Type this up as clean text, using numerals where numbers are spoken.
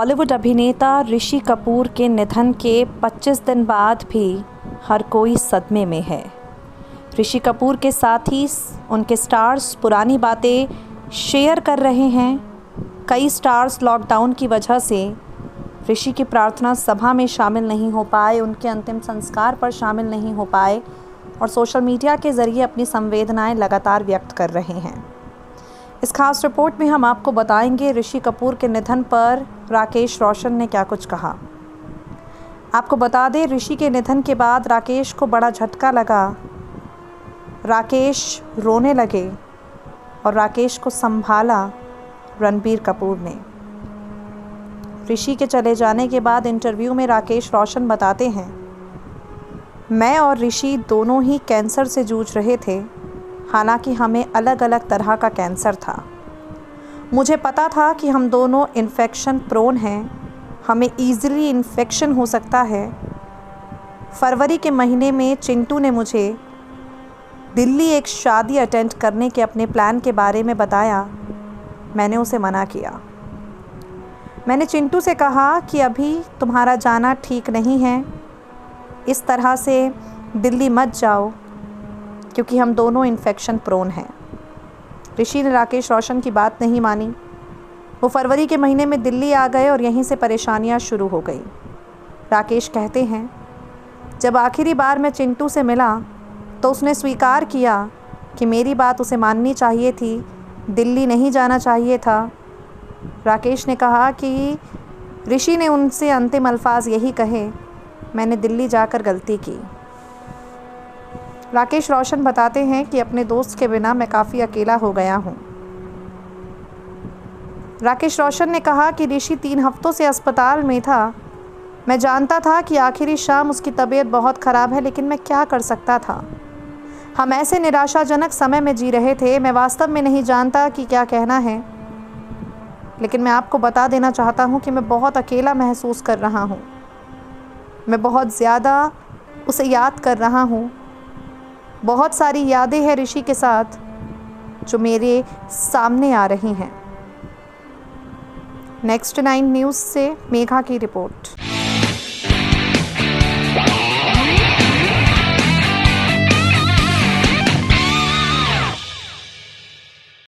बॉलीवुड अभिनेता ऋषि कपूर के निधन के 25 दिन बाद भी हर कोई सदमे में है। ऋषि कपूर के साथ ही उनके स्टार्स पुरानी बातें शेयर कर रहे हैं। कई स्टार्स लॉकडाउन की वजह से ऋषि की प्रार्थना सभा में शामिल नहीं हो पाए, उनके अंतिम संस्कार पर शामिल नहीं हो पाए और सोशल मीडिया के ज़रिए अपनी संवेदनाएं लगातार व्यक्त कर रहे हैं। इस खास रिपोर्ट में हम आपको बताएंगे ऋषि कपूर के निधन पर राकेश रोशन ने क्या कुछ कहा। आपको बता दें, ऋषि के निधन के बाद राकेश को बड़ा झटका लगा। राकेश रोने लगे और राकेश को संभाला रणबीर कपूर ने। ऋषि के चले जाने के बाद इंटरव्यू में राकेश रोशन बताते हैं, मैं और ऋषि दोनों ही कैंसर से जूझ रहे थे। हालांकि हमें अलग अलग तरह का कैंसर था। मुझे पता था कि हम दोनों इन्फेक्शन प्रोन हैं, हमें ईज़िली इन्फेक्शन हो सकता है। फरवरी के महीने में चिंटू ने मुझे दिल्ली एक शादी अटेंड करने के अपने प्लान के बारे में बताया। मैंने उसे मना किया। मैंने चिंटू से कहा कि अभी तुम्हारा जाना ठीक नहीं है, इस तरह से दिल्ली मत जाओ क्योंकि हम दोनों इन्फेक्शन प्रोन हैं। ऋषि ने राकेश रोशन की बात नहीं मानी। वो फरवरी के महीने में दिल्ली आ गए और यहीं से परेशानियां शुरू हो गई। राकेश कहते हैं, जब आखिरी बार मैं चिंटू से मिला तो उसने स्वीकार किया कि मेरी बात उसे माननी चाहिए थी, दिल्ली नहीं जाना चाहिए था। राकेश ने कहा कि ऋषि ने उनसे अंतिम अल्फाज यही कहे, मैंने दिल्ली जाकर गलती की। राकेश रोशन बताते हैं कि अपने दोस्त के बिना मैं काफ़ी अकेला हो गया हूँ। राकेश रोशन ने कहा कि ऋषि 3 हफ्तों से अस्पताल में था। मैं जानता था कि आखिरी शाम उसकी तबीयत बहुत ख़राब है, लेकिन मैं क्या कर सकता था। हम ऐसे निराशाजनक समय में जी रहे थे, मैं वास्तव में नहीं जानता कि क्या कहना है, लेकिन मैं आपको बता देना चाहता हूँ कि मैं बहुत अकेला महसूस कर रहा हूँ। मैं बहुत ज़्यादा उसे याद कर रहा हूँ। बहुत सारी यादें हैं ऋषि के साथ जो मेरे सामने आ रही हैं। नेक्स्ट 9 न्यूज़ से मेघा की रिपोर्ट।